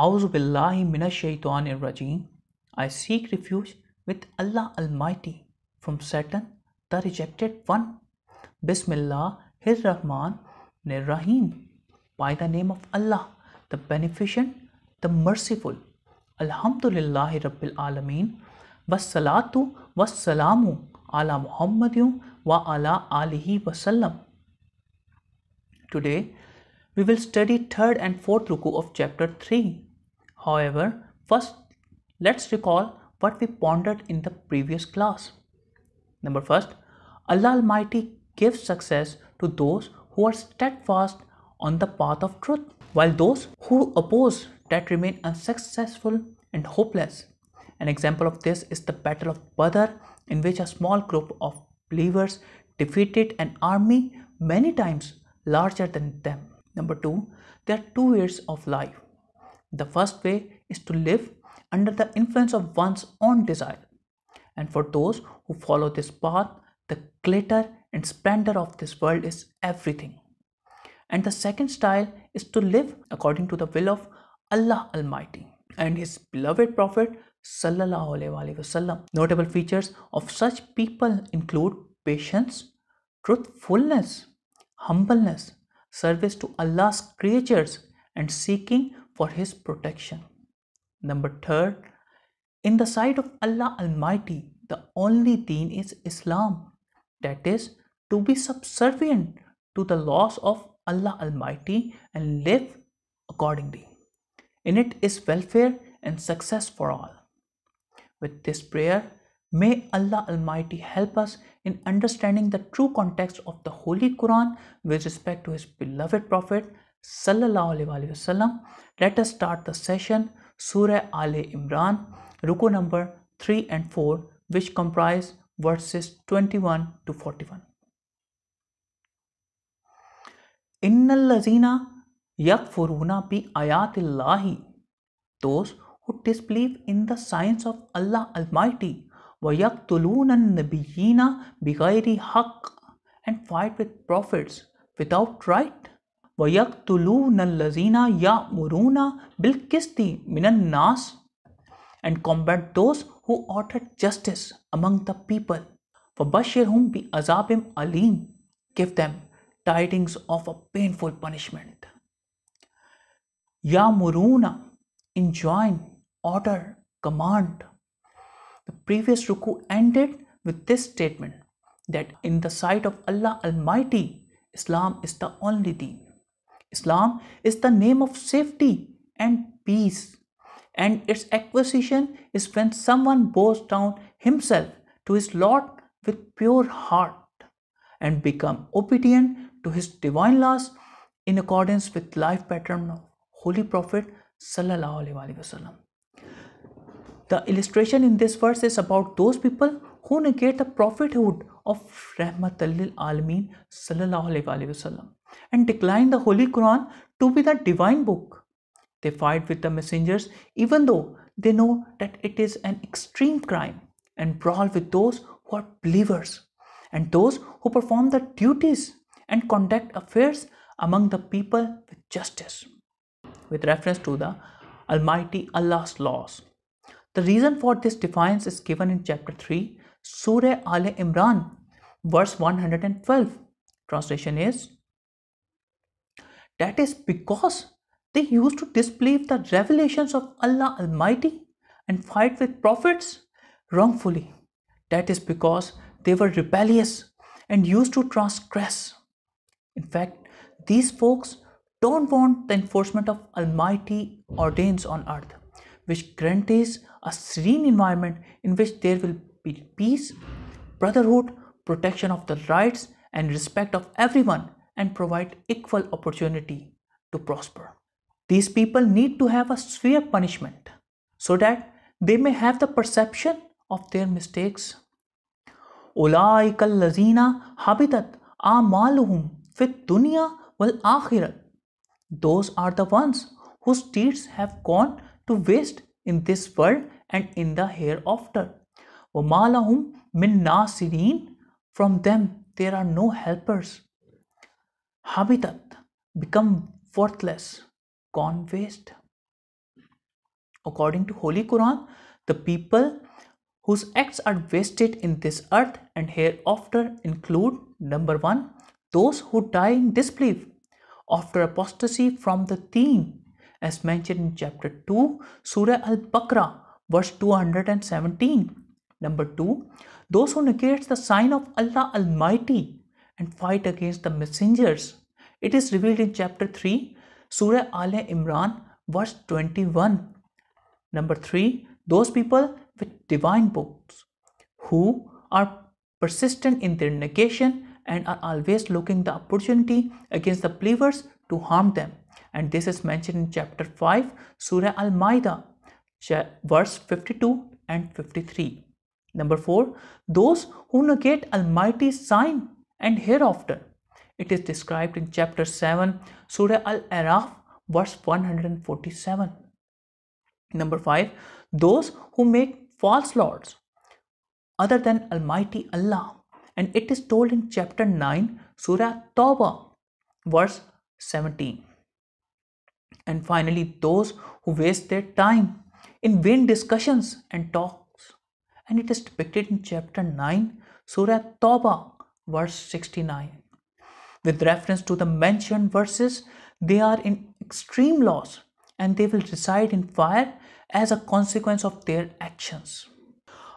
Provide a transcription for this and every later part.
A'udhu billahi minash shaitanir rajim. I seek refuge with Allah Almighty from Satan, the rejected one. Bismillahir Rahmanir Rahim. By the name of Allah, the Beneficent, the Merciful. Alhamdulillahi Rabbil Alameen. Wassalatu wassalamu ala Muhammadin wa ala alihi wasallam. Today, we will study third and fourth ruku of chapter 3. However, first, let's recall what we pondered in the previous class. Number first, Allah Almighty gives success to those who are steadfast on the path of truth, while those who oppose that remain unsuccessful and hopeless. An example of this is the Battle of Badr, in which a small group of believers defeated an army many times larger than them. Number two, there are two ways of life. The first way is to live under the influence of one's own desire. And for those who follow this path, the glitter and splendor of this world is everything. And the second style is to live according to the will of Allah Almighty and His beloved Prophet Sallallahu Alaihi Wasallam. Notable features of such people include patience, truthfulness, humbleness, service to Allah's creatures, and seeking for His protection. Number third, in the sight of Allah Almighty, the only deen is Islam, that is, to be subservient to the laws of Allah Almighty and live accordingly. In it is welfare and success for all. With this prayer, may Allah Almighty help us in understanding the true context of the Holy Quran with respect to His beloved Prophet Sallallahu Alaihi Wasallam. Let us start the session, Surah Ali Imran, Ruku number 3 and 4, which comprise verses 21 to 41. Innal lazina yakfuruna bi ayatillahi. Those who disbelieve in the signs of Allah Almighty, وَيَقْتُلُونَ النَّبِيِّينَ بِغَيْرِ حَقٍّ, and fight with prophets without right. وَيَقْتُلُونَ الَّذِينَ يَأْمُرُونَ بِالْقِسْطِ مِنَ النَّاسِ, and combat those who order justice among the people. فَبَشِّرْهُمْ بِعَذَابٍ أَلِيمٍ, give them tidings of a painful punishment. يَأْمُرُونَ, enjoin, order, command. The previous ruku ended with this statement that in the sight of Allah Almighty, Islam is the only deen. Islam is the name of safety and peace, and its acquisition is when someone bows down himself to his Lord with pure heart and become obedient to His divine laws in accordance with life pattern of Holy Prophet Sallallahu Alaihi Wasallam. The illustration in this verse is about those people who negate the prophethood of Rahmatal lil Alameen Sallallahu Alaihi Wasallam and decline the Holy Quran to be the divine book. They fight with the messengers even though they know that it is an extreme crime, and brawl with those who are believers and those who perform the duties and conduct affairs among the people with justice, with reference to the Almighty Allah's laws. The reason for this defiance is given in chapter 3, Surah Ali Imran, verse 112. Translation is, that is because they used to disbelieve the revelations of Allah Almighty and fight with prophets wrongfully. That is because they were rebellious and used to transgress. In fact, these folks don't want the enforcement of Almighty ordains on earth, which guarantees a serene environment in which there will be peace, brotherhood, protection of the rights and respect of everyone, and provide equal opportunity to prosper. These people need to have a severe punishment so that they may have the perception of their mistakes. أُولَٰئِكَ الَّذِينَ حَبِطَتْ أَعْمَالُهُمْ فِي الدُّنْيَا وَالْآخِرَةِ. Those are the ones whose deeds have gone to waste in this world and in the hereafter. وَمَا لَهُمْ مِن نَاصِرِينَ. From them there are no helpers. Habitat, become worthless, gone waste. According to Holy Quran, the people whose acts are wasted in this earth and hereafter include number 1, those who die in disbelief after apostasy from the deen, as mentioned in chapter 2, Surah Al-Baqarah, verse 217. Number 2, those who negate the sign of Allah Almighty and fight against the messengers. It is revealed in chapter 3, Surah Al Imran, verse 21. Number 3, those people with divine books who are persistent in their negation and are always looking the opportunity against the believers to harm them. And this is mentioned in chapter 5, Surah Al-Ma'idah, verse 52 and 53. Number 4, those who negate Almighty's sign and hereafter. It is described in chapter 7, Surah Al-Araf, verse 147. Number 5, those who make false lords other than Almighty Allah. And it is told in chapter 9, Surah Tawbah, verse 17. And finally, those who waste their time in vain discussions and talks. And it is depicted in chapter 9, Surah Tawbah, verse 69. With reference to the mentioned verses, they are in extreme loss and they will reside in fire as a consequence of their actions.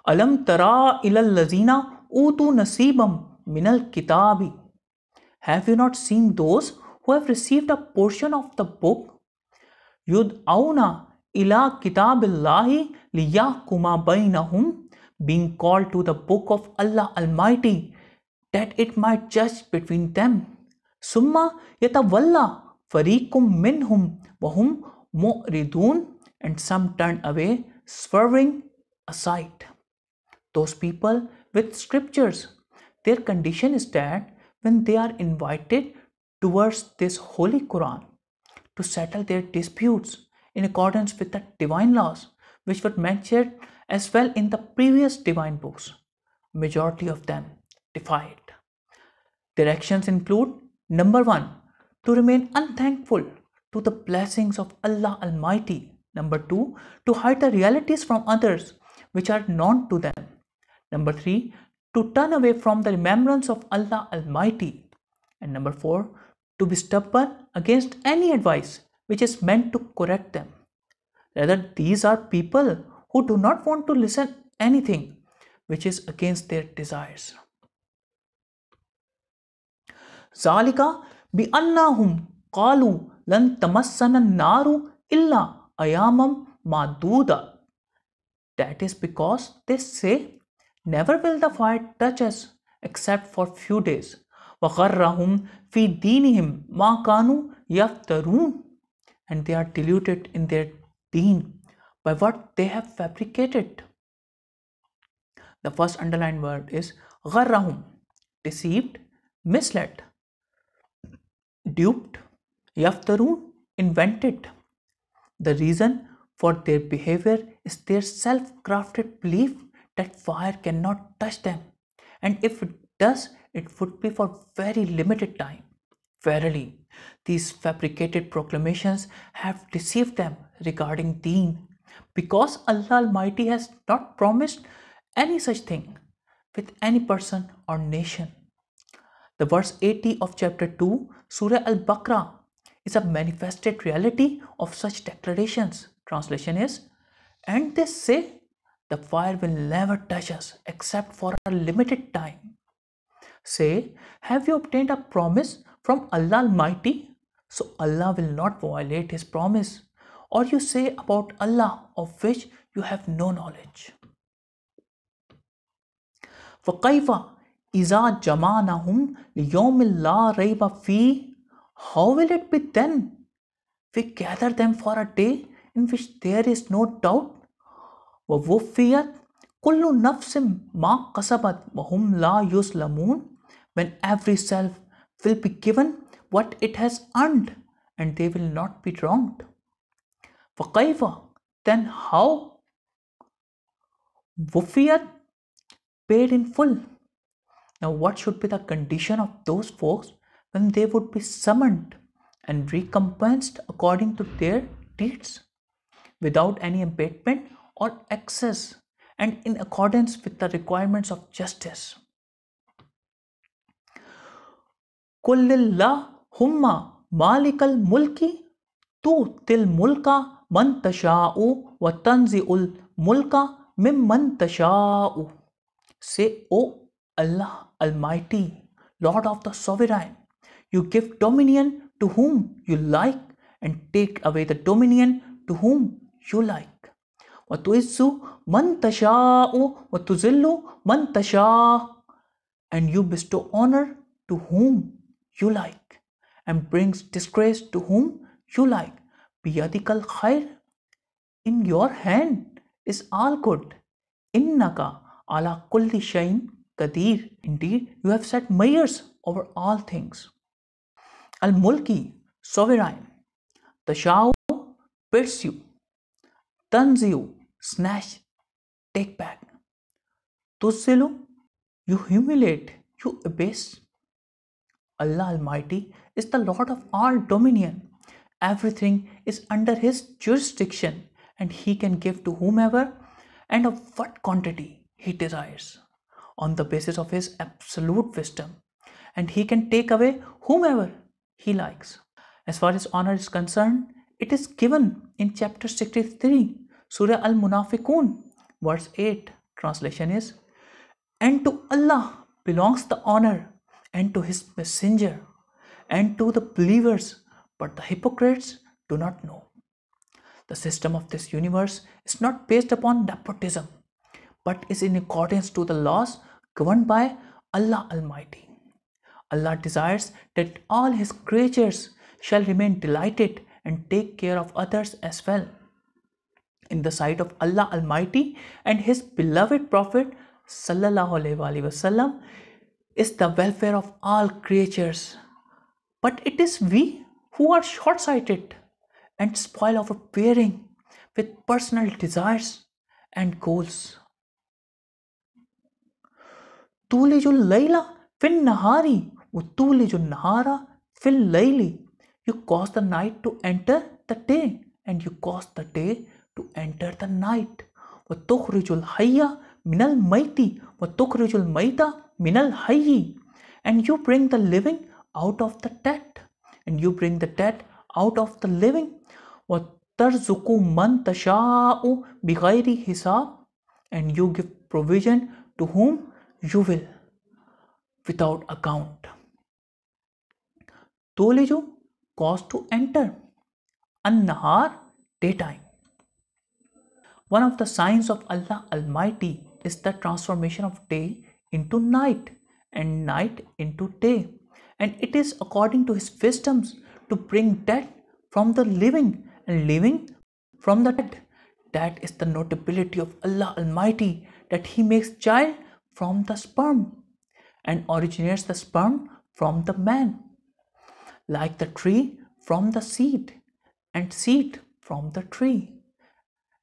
Alam tara ilal lazina utu nasibam minal kitabi. Have you not seen those who have received a portion of the book? Yud'auna ila kitabillahi liyahkuma bainahum, being called to the book of Allah Almighty, that it might judge between them. Summa yatawalla fariqum minhum wahum mu'ridun, and some turn away, swerving aside. Those people with scriptures, their condition is that when they are invited towards this Holy Quran to settle their disputes in accordance with the divine laws, which were mentioned as well in the previous divine books, majority of them defy it. Their actions include number 1, to remain unthankful to the blessings of Allah Almighty. Number 2, to hide the realities from others which are known to them. Number 3, to turn away from the remembrance of Allah Almighty. And number 4, to be stubborn against any advice which is meant to correct them. Rather, these are people who do not want to listen anything which is against their desires. Zalika bi annahum qalu lan tamassana naru illa ayamam maduda. That is because they say, never will the fire touch us except for few days. وَغَرَّهُمْ فِي دِينِهِمْ مَا كَانُوا يَفْتَرُونَ. And they are deluded in their deen by what they have fabricated. The first underlined word is غَرَّهُمْ, deceived, misled, duped, يَفْتَرُونَ, invented. The reason for their behavior is their self-crafted belief that fire cannot touch them, and if it does, it would be for very limited time. Verily, these fabricated proclamations have deceived them regarding deen, because Allah Almighty has not promised any such thing with any person or nation. The verse 80 of chapter 2, Surah Al-Baqarah, is a manifested reality of such declarations. Translation is, and they say, the fire will never touch us except for a limited time. Say, have you obtained a promise from Allah Almighty? So Allah will not violate His promise. Or you say about Allah of which you have no knowledge. فَكَيْفَ إِذَا جَمَعْنَاهُمْ لِيَوْمٍ لَا رَيْبَ فِيهِ. How will it be then? We gather them for a day in which there is no doubt. وَوُفِّيَتْ كُلُّ نَفْسٍ مَا كَسَبَتْ وَهُمْ لَا يُظْلَمُونَ. When every self will be given what it has earned and they will not be wronged. فَكَيْفَ, then how? وُفِّيَتْ, paid in full. Now what should be the condition of those folks when they would be summoned and recompensed according to their deeds? without any abatement or excess, and in accordance with the requirements of justice. Kullillahumma malikal mulki tu'til mulka man tasha'u wa tanzi'ul mulka mimman tasha'u. Say, O Allah Almighty, Lord of the Sovereign, you give dominion to whom you like and take away the dominion to whom you like. وَتُعِزُّ مَن تَشَاءُ وَتُذِلُّ مَن تَشَاءُ. And you bestow honor to whom you like and brings disgrace to whom you like. بِيَدِكَ الْخَيْرُ. In your hand is all good. Innaka ala kulli shayin qadir. Indeed, you have set measures over all things. Al-Mulki, sovereign. Tashau, pursue. Tanziu, snatch, take back. Tuzilu, you humiliate, you abase. Allah Almighty is the Lord of all dominion. Everything is under His jurisdiction, and He can give to whomever and of what quantity He desires on the basis of His absolute wisdom, and He can take away whomever He likes. As far as honor is concerned, it is given in chapter 63, Surah Al-Munafiqun, verse 8. Translation is, and to Allah belongs the honor, and to His messenger, and to the believers, but the hypocrites do not know. The system of this universe is not based upon nepotism, but is in accordance to the laws governed by Allah Almighty. Allah desires that all His creatures shall remain delighted and take care of others as well. In the sight of Allah Almighty and His beloved Prophet Sallallahu Alaihi Wasallam is the welfare of all creatures. But it is we who are short-sighted and spoil our bearing with personal desires and goals. Tulijul layla fil nahari wa tulijul nahara fil layli. You cause the night to enter the day, and you cause the day to enter the night. Wa tukhrijul hayya minal mayti wa tukhrijul mayta minal hayyi. And you bring the living out of the dead, and you bring the dead out of the living. وَتَرْزُقُ مَنْ تَشَاءُ بِغَيْرِ حِسَابٍ. And you give provision to whom you will, without account. Toliju, cause to enter. An-Nahar, daytime. One of the signs of Allah Almighty is the transformation of day into night and night into day. And it is according to His wisdoms to bring death from the living and living from the dead. That is the notability of Allah Almighty, that He makes child from the sperm and originates the sperm from the man, like the tree from the seed and seed from the tree,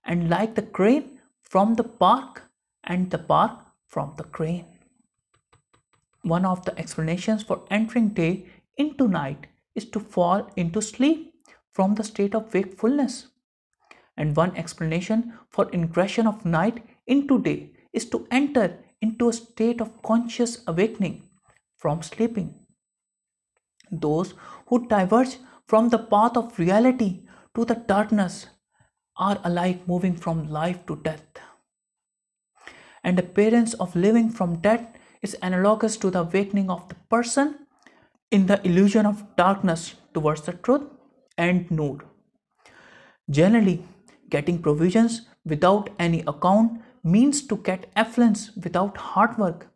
and like the grain from the bark and the bark from the grain. One of the explanations for entering day into night is to fall into sleep from the state of wakefulness. And one explanation for ingression of night into day is to enter into a state of conscious awakening from sleeping. Those who diverge from the path of reality to the darkness are alike moving from life to death. And the appearance of living from death is analogous to the awakening of the person in the illusion of darkness towards the truth and nur. Generally, getting provisions without any account means to get affluence without hard work,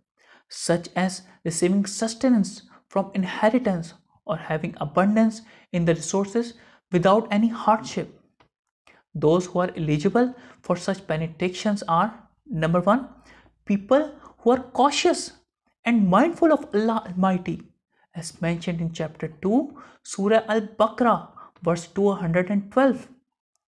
such as receiving sustenance from inheritance or having abundance in the resources without any hardship. Those who are eligible for such benedictions are: number 1, people who are cautious and mindful of Allah Almighty, as mentioned in chapter 2, Surah Al-Baqarah, verse 212.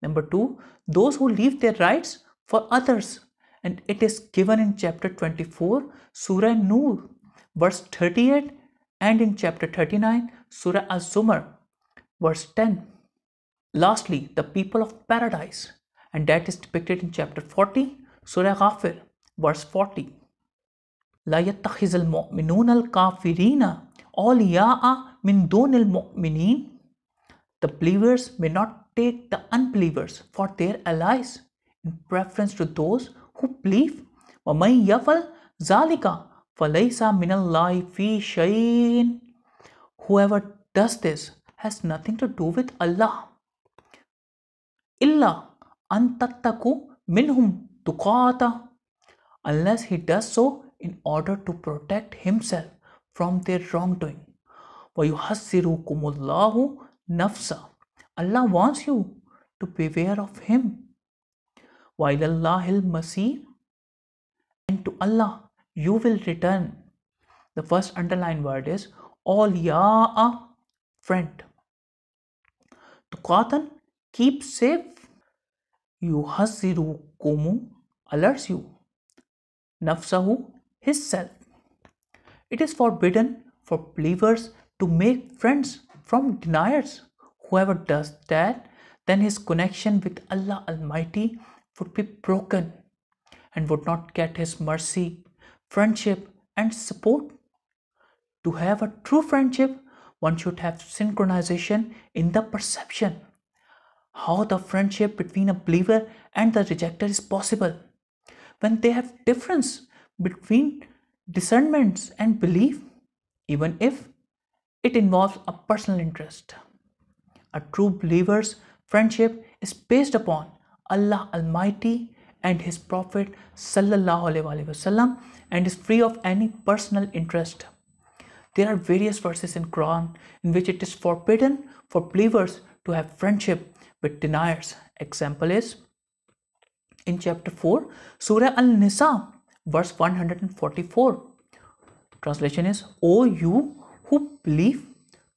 Number 2, those who leave their rights for others, and it is given in chapter 24, Surah Nur, verse 38, and in chapter 39, Surah Az-Zumar, verse 10. Lastly, the people of paradise, and that is depicted in chapter 40, Surah Ghafir, verse 40. لا يتخذ المؤمنون الكافرين أولياء من دون المؤمنين. The believers may not take the unbelievers for their allies in preference to those who believe. وَمَنْ يَفْعَلْ ذَلِكَ فَلَيْسَ مِنَ اللَّهِ فِي شَيْءٍ. Whoever does this has nothing to do with Allah. إِلَّا أَن تَتَّقُوا مِنْهُمْ تُقَاتَ. Unless he does so in order to protect himself from their wrongdoing. وَيُحَذِّرُكُمُ اللَّهُ نَفْسَهُ. Allah wants you to beware of him. وَإِلَى اللَّهِ الْمَصِيرُ. And to Allah you will return. The first underlined word is awliya, friend. Tuqatan, keep safe. Yuhazzirukumu, alerts you. Nafsahu, his self. It is forbidden for believers to make friends from deniers. Whoever does that, then his connection with Allah Almighty would be broken and would not get his mercy, friendship and support. To have a true friendship, one should have synchronization in the perception. How the friendship between a believer and the rejecter is possible? When they have difference between discernments and belief, even if it involves a personal interest. A true believer's friendship is based upon Allah Almighty and His Prophet Sallallahu Alaihi Wasallam and is free of any personal interest. There are various verses in Quran in which it is forbidden for believers to have friendship with deniers. Example is in chapter 4, Surah Al-Nisa, verse 144. Translation is, O you who believe,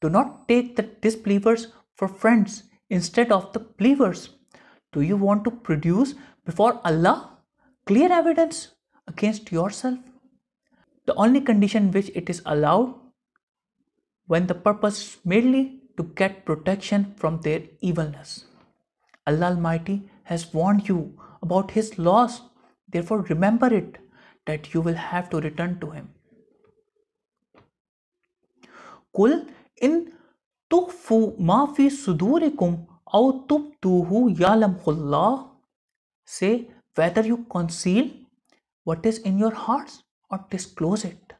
do not take the disbelievers for friends instead of the believers. Do you want to produce before Allah clear evidence against yourself? The only condition which it is allowed when the purpose is merely to get protection from their evilness. Allah Almighty has warned you about His laws, therefore remember it, that you will have to return to Him. Qul in tukhfu ma fi sudurikum aw tubduhu ya'lamullah. Say, whether you conceal what is in your hearts or disclose it.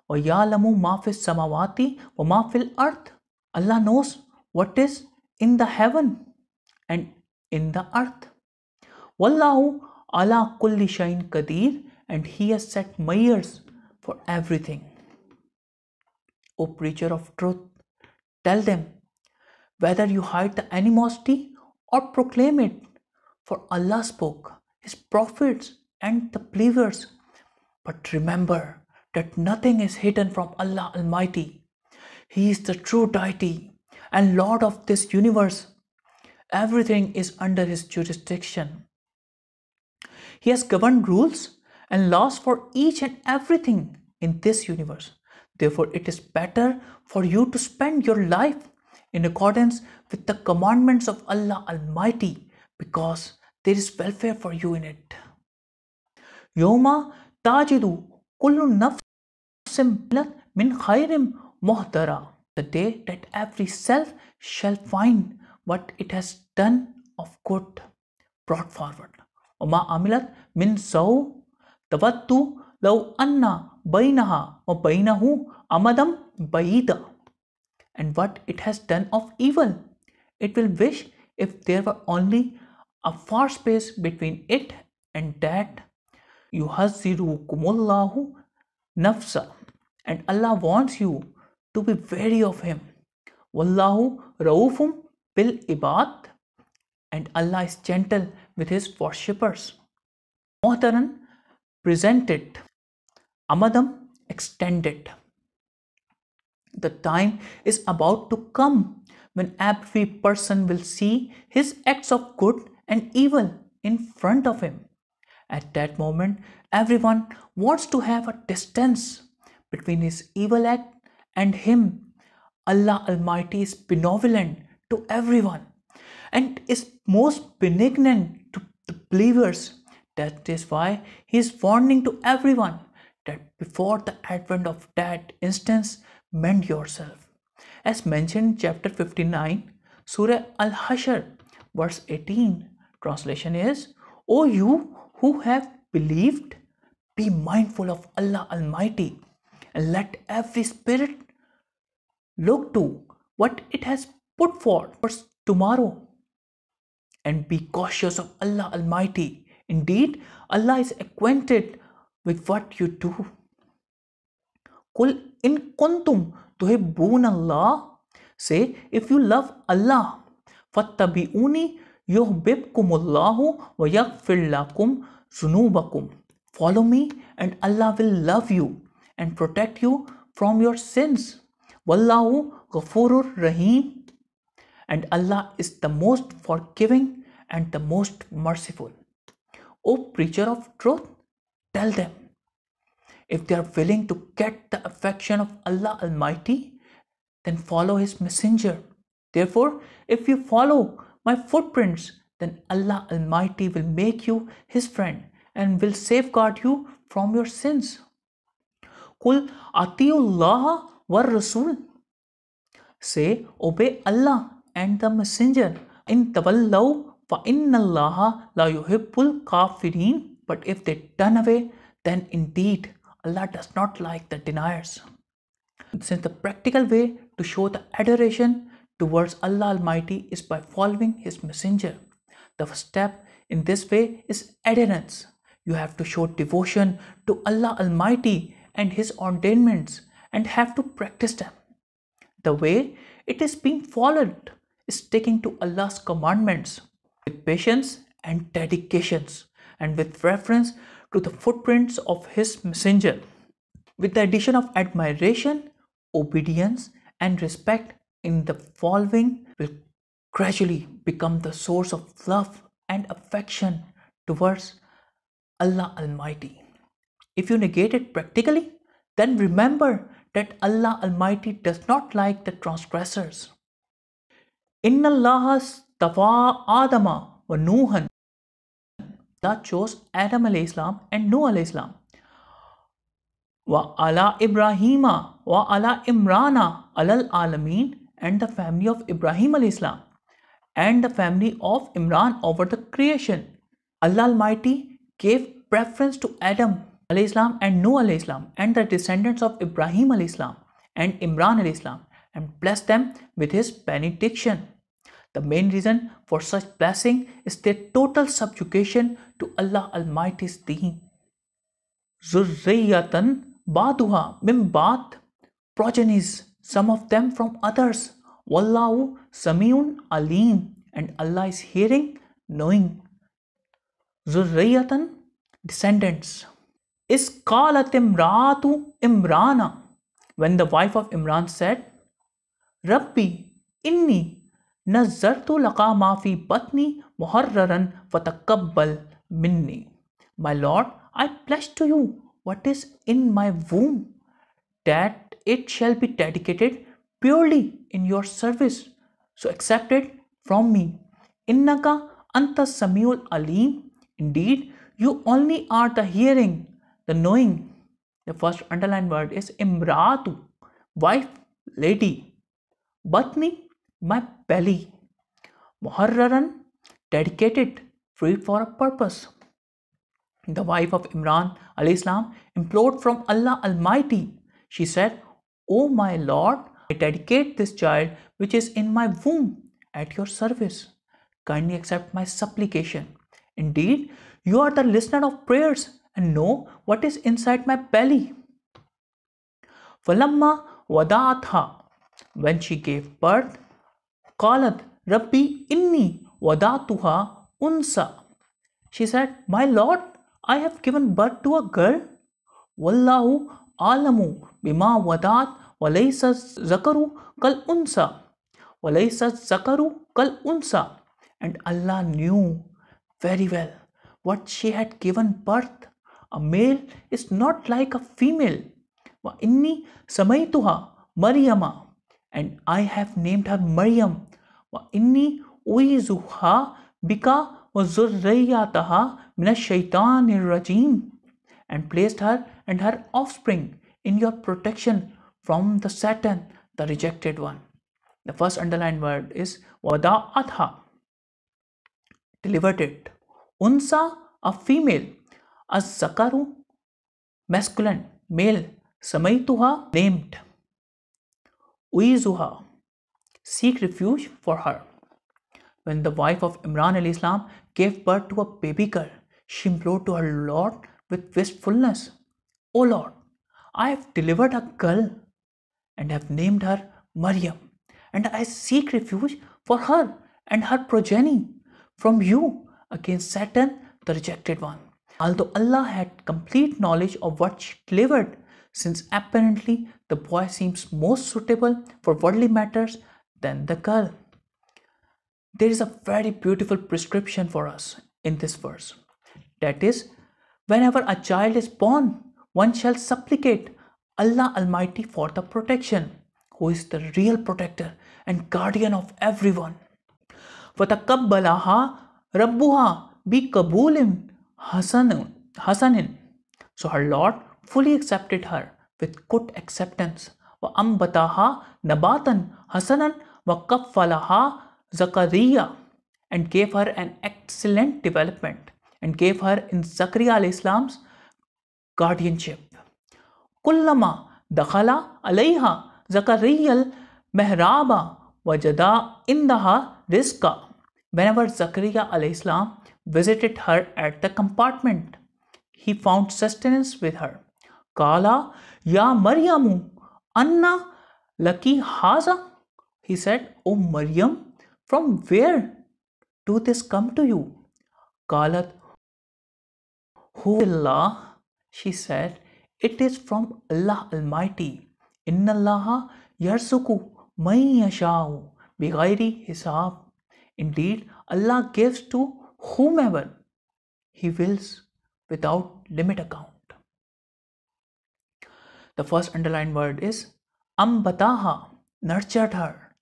Wa ya'lamu ma fi samawati wa ma fil earth. Allah knows what is in the heaven and in the earth. Wallahu ala kulli shayin qadir, and He has set measures for everything. O preacher of truth, tell them whether you hide the animosity or proclaim it, for Allah spoke, His prophets and the believers. But remember that nothing is hidden from Allah Almighty. He is the true deity and Lord of this universe. Everything is under His jurisdiction. He has governed rules and laws for each and everything in this universe. Therefore, it is better for you to spend your life in accordance with the commandments of Allah Almighty, because there is welfare for you in it. Yoma tajidu kullu nafsim min khairim muhtara. The day that every self shall find what it has done of good brought forward. Oma amilat min saw tavattu law anna bainaha wa bainahu amadam baida. And what it has done of evil, it will wish if there were only a far space between it and that. Yuhazzirukumullahu nafsa, and Allah wants you to be wary of Him. Wallahu raufum bil ibad, and Allah is gentle with His worshippers. Muhtaran, presented. Amadam, extended. The time is about to come when every person will see his acts of good and evil in front of him. At that moment, everyone wants to have a distance between his evil act and him. Allah Almighty is benevolent to everyone and is most benignant to the believers. That is why he is warning to everyone that before the advent of that instance, mend yourself. As mentioned in chapter 59, Surah Al-Hashr, verse 18, translation is, O you who have believed, be mindful of Allah Almighty and let every spirit look to what it has put forth for tomorrow, and be cautious of Allah Almighty. Indeed, Allah is acquainted with what you do. Qul in kuntum tuhibbun Allah. Say, if you love Allah, fattabi'uni yuhbibkumullahu wa yaghfir lakum zunubakum. Follow me and Allah will love you and protect you from your sins. Wallahu ghafurur rahim. And Allah is the most forgiving and the most merciful. O preacher of truth, tell them, if they are willing to get the affection of Allah Almighty, then follow His messenger. Therefore, if you follow my footprints, then Allah Almighty will make you His friend and will safeguard you from your sins. Qul atiullaha war rasul. Say, obey Allah and the messenger. In tawallaw fa innallaha la yuhibbul kafirin. But if they turn away, then indeed Allah does not like the deniers. Since the practical way to show the adoration towards Allah Almighty is by following His messenger. The first step in this way is adherence. You have to show devotion to Allah Almighty and His ordainments and have to practice them. The way it is being followed is sticking to Allah's commandments with patience and dedications and with reference to the footprints of His messenger. With the addition of admiration, obedience and respect in the following will gradually become the source of love and affection towards Allah Almighty. If you negate it practically, then remember that Allah Almighty does not like the transgressors. Inna Allah stafa Adama wa Nuhan. Allah chose Adam alayhi salam and Nuh alayhi salam. Wa ala Ibrahima wa ala Imrana alal alameen, and the family of Ibrahim alayhi salam and the family of Imran over the creation. Allah Almighty gave preference to Adam alayhi salam and Nuh alayhi salam and the descendants of Ibrahim alayhi salam and Imran alayhi salam and blessed them with His benediction. The main reason for such blessing is their total subjugation to Allah Almighty's deen. Zurriyatan Baduha min Bad, progenies, some of them from others. Wallahu Samiun Alim, and Allah is hearing, knowing. Zurriyatan, descendants. Is qalat imratu Imrana, when the wife of Imran said, Rabbi inni nazartu laka ma fi batni muharraran fatakabbal minni. My Lord, I pledge to you what is in my womb, that it shall be dedicated purely in your service. So accept it from me. Innaka anta samiul alim. Indeed, you only are the hearing, the knowing. The first underlined word is imratu, wife, lady. Batni, my belly. Muharraran, dedicated, free for a purpose. The wife of Imran alayhi salam implored from Allah Almighty. She said, O my Lord, I dedicate this child which is in my womb at your service. Kindly accept my supplication. Indeed, you are the listener of prayers and know what is inside my belly. Falamma wadaatha, when she gave birth, qalat Rabbi inni wadaatuha unsa. She said, my Lord, I have given birth to a girl. Wallahu alamu bima wadaat walaysa zakaru kal unsa. Walaysa zakaru kal unsa. And Allah knew very well what she had given birth. A male is not like a female. Wa inni samaituha Maryama, and I have named her Maryam. Wa inni uizuha bika وَذُرِّيَّتَهَا مِنَ الشَّيْطَانِ الرَّجِيمِ, and placed her and her offspring in your protection from the Satan, the rejected one. The first underlined word is وَدَعَتْهَا, delivered it. Unsa, a female. Az-zakaru, masculine, male. Samaituha, named. Uizuha, seek refuge for her. When the wife of Imran alayhi salam gave birth to a baby girl, she implored to her Lord with wistfulness, O Lord, I have delivered a girl and have named her Maryam, and I seek refuge for her and her progeny from you against Satan, the rejected one. Although Allah had complete knowledge of what she delivered, since apparently the boy seems more suitable for worldly matters than the girl. There is a very beautiful prescription for us in this verse. That is, whenever a child is born, one shall supplicate Allah Almighty for the protection, who is the real protector and guardian of everyone. فَتَقَبَّلَهَا رَبُّهَا بِقَبُولٍ حَسَنٍ. So her Lord fully accepted her with good acceptance. وَأَنْبَتَهَا نَبَاتًا حَسَنًا وَكَفَّلَهَا Zakaria, and gave her an excellent development, and gave her in Zakaria alayhi salam's guardianship. Kullama dakhala alayha Zakaria al-mihraba wajada indaha rizqa. Whenever Zakaria alayhi salam visited her at the compartment, he found sustenance with her. Kala ya Maryamu anna laki haza. He said, O Maryam, from where do this come to you? Qalat, Hu Allah, she said, it is from Allah Almighty. Inna Allaha yarzuku man yasha'u bighayri hisab. Indeed, Allah gives to whomever He wills without limit account. The first underlined word is ambataha, nurtured her.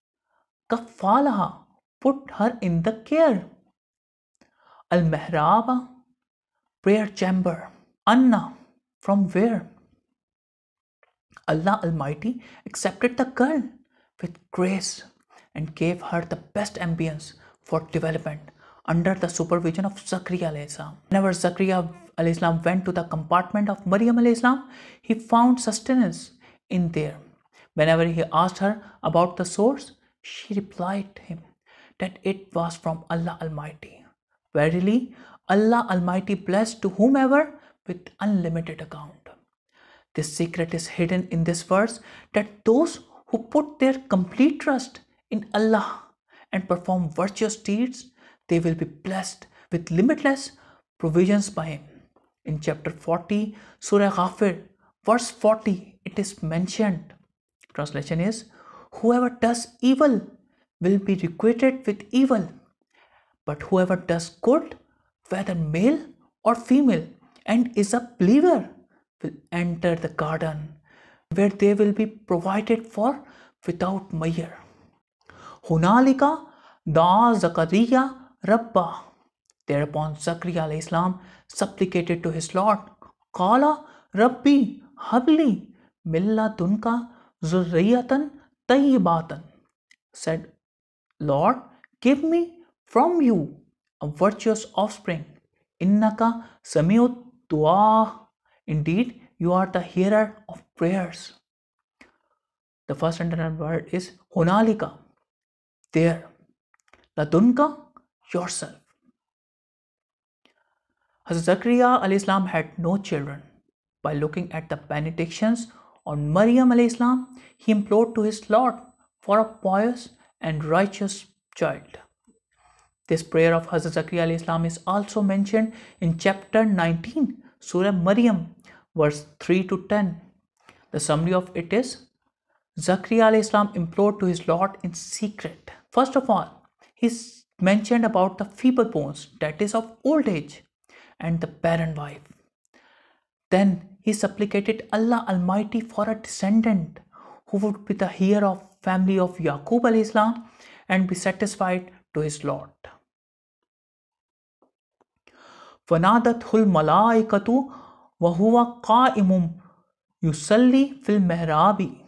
Kaffalaha, put her in the care. Al-Mihraba, prayer chamber. Anna, from where? Allah Almighty accepted the girl with grace and gave her the best ambience for development under the supervision of Zakaria alayhi salam. Whenever Zakaria alayhi salam went to the compartment of Maryam alayhi salam, he found sustenance in there. Whenever he asked her about the source, she replied to him that it was from Allah Almighty. Verily, Allah Almighty blessed to whomever with unlimited account. This secret is hidden in this verse, that those who put their complete trust in Allah and perform virtuous deeds, they will be blessed with limitless provisions by Him. In chapter 40, Surah Ghafir, verse 40, it is mentioned. Translation is, whoever does evil will be requited with evil, but whoever does good, whether male or female, and is a believer, will enter the garden where they will be provided for without measure. Hunalika da'a Zakaria Rabba. Thereupon Zakaria alayhi salam supplicated to his Lord, Qala Rabbi habli milla dunka zurriyatan tayyibatan. Said, Lord, give me from you a virtuous offspring. Innaka sami'ut du'a. Indeed, you are the hearer of prayers. The first underlined word is Hunalika, there. Ladunka, yourself. Hazrat Zakaria alayhi salam had no children. By looking at the benedictions on Maryam alayhi salam, he implored to his Lord for a pious and righteous child. This prayer of Hazrat Zakaria alayhi salam is also mentioned in chapter 19, Surah Maryam, verse 3 to 10. The summary of it is, Zakaria alayhi salam implored to his Lord in secret. First of all, he mentioned about the feeble bones, that is of old age, and the barren wife. Then he supplicated Allah Almighty for a descendant who would be the heir of family of Yaqub alayhi salam and be satisfied to his Lord. فَنَادَتْهُ الْمَلَائِكَةُ وَهُوَ قَائِمٌ يُصَلِّي فِي الْمِحْرَابِ.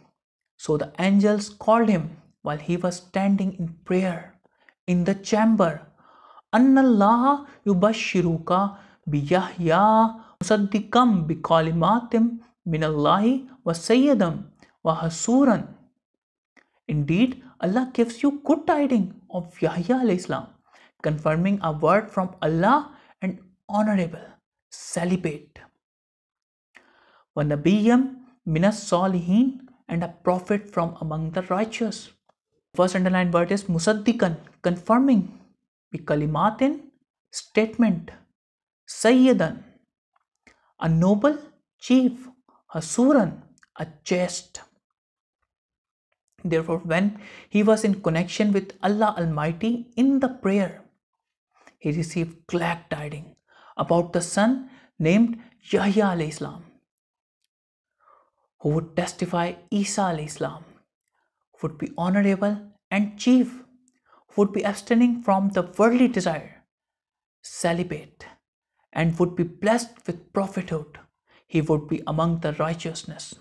So the angels called him while he was standing in prayer in the chamber. أَنَّ اللَّهَ يُبَشِّرُكَ بِيَحْيَى مُصَدِّقًا بِكَلِمَاتٍ مِّنَ اللَّهِ وَسَيِّدًا وَحَصُورًا. Indeed, Allah gives you good tidings of Yahya alayhi salam, confirming a word from Allah and honorable, celibate. وَنَبِيًّا مِنَ الصَّالِحِينَ, and a prophet from among the righteous. First underlined word is musaddiqan, confirming, bikalimatin, statement, sayyidan, a noble chief, hasuran, a chaste. Therefore, when he was in connection with Allah Almighty in the prayer, he received glad tidings about the son named Yahya alayhi salam, who would testify Isa alayhi salam, would be honorable and chief, would be abstaining from the worldly desire, celibate, and would be blessed with prophethood. He would be among the righteousness.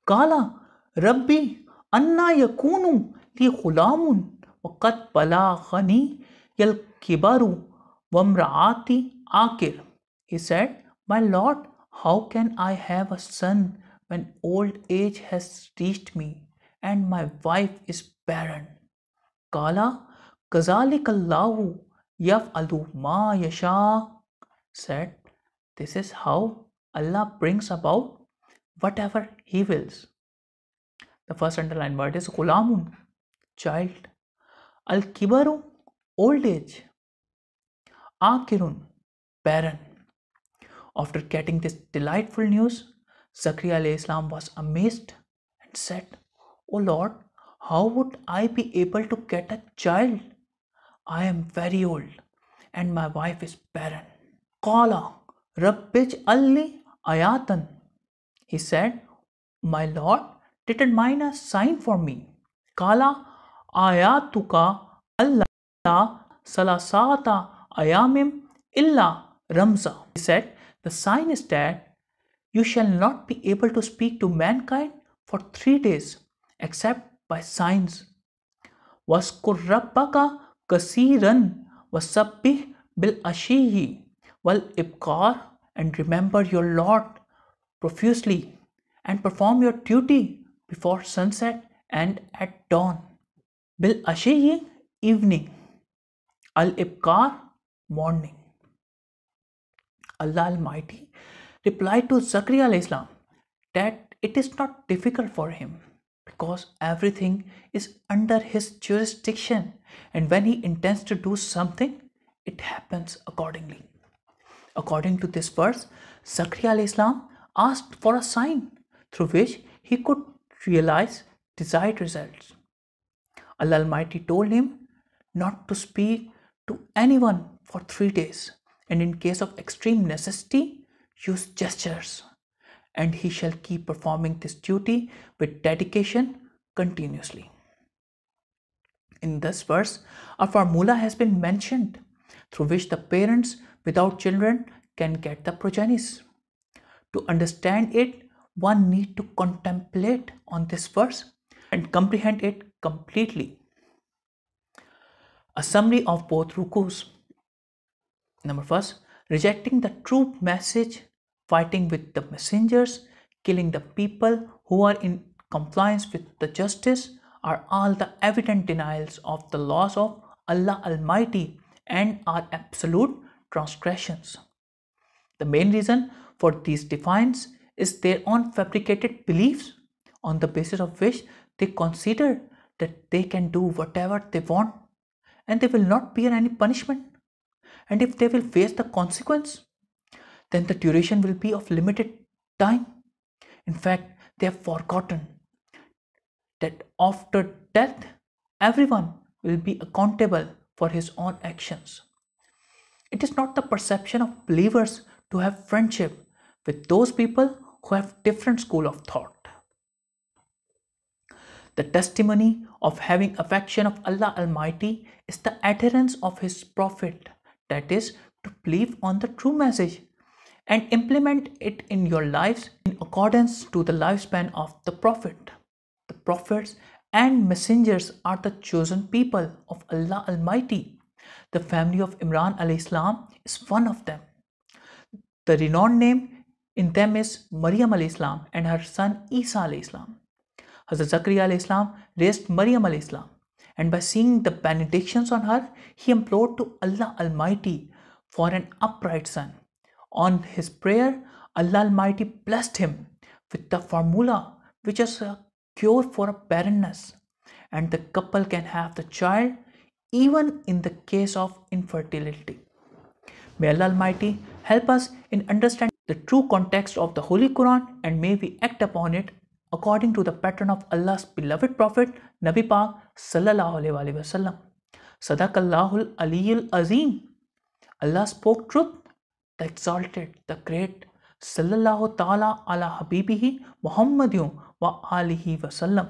Kala Rabbi Anna yakunu li ghulamun wa qad balaghani yal kibaru wamraati akir. He said, "My Lord, how can I have a son when old age has reached me and my wife is barren?" Kala Kazalikallahu yaf'alu ma yasha, said, "This is how Allah brings about whatever He wills." The first underlined word is Ghulamun, child. Al Kibaru, old age. Akirun, barren. After getting this delightful news, Zakaria alayhi salam was amazed and said, "O Lord, how would I be able to get a child? I am very old and my wife is barren." Qala Rabbij alli ayatan. He said, "My Lord, determine a sign for me." Qala ayatuka Allah salasata ayamim illa Ramza. He said, "The sign is that you shall not be able to speak to mankind for 3 days except by signs. Waskur rabbaka kasiran wasabbih bil ashiyi wal ibkar, and remember your Lord profusely and perform your duty before sunset and at dawn. Bil ashiyi, evening. Al ibkar, morning." Allah Almighty replied to Zakaria alayhi salam that it is not difficult for him because everything is under his jurisdiction, and when he intends to do something, it happens accordingly. According to this verse, Zakaria alayhi salam asked for a sign through which he could realize desired results. Allah Almighty told him not to speak to anyone for 3 days, and in case of extreme necessity, use gestures, and he shall keep performing this duty with dedication continuously. In this verse, a formula has been mentioned through which the parents without children can get the progenies. To understand it, one need to contemplate on this verse and comprehend it completely. A summary of both rukus. Number first, rejecting the true message, fighting with the messengers, killing the people who are in compliance with the justice are all the evident denials of the laws of Allah Almighty and are absolute transgressions. The main reason for these defiance is their own fabricated beliefs on the basis of which they consider that they can do whatever they want and they will not bear any punishment. And if they will face the consequence, then the duration will be of limited time. In fact, they have forgotten that after death, everyone will be accountable for his own actions. It is not the perception of believers to have friendship with those people who have different school of thought. The testimony of having affection of Allah Almighty is the adherence of His Prophet, that is, to believe on the true message and implement it in your lives in accordance to the lifespan of the prophet. The prophets and messengers are the chosen people of Allah Almighty. The family of Imran alayhi salam is one of them. The renowned name in them is Maryam alayhi salam and her son Isa alayhi salam. Hazrat Zakaria alayhi salam raised Maryam alayhi salam, and by seeing the benedictions on her, he implored to Allah Almighty for an upright son. On his prayer, Allah Almighty blessed him with the formula which is a cure for barrenness, and the couple can have the child even in the case of infertility. May Allah Almighty help us in understanding the true context of the Holy Quran, and may we act upon it according to the pattern of Allah's beloved Prophet Nabi Pak Sallallahu Alaihi Wasallam. Sadaqallahul Aliyul Azim. Allah spoke truth, the exalted, the great. Sallallahu Ta'ala ala Habibihi Muhammadiyum wa alihi wasallam.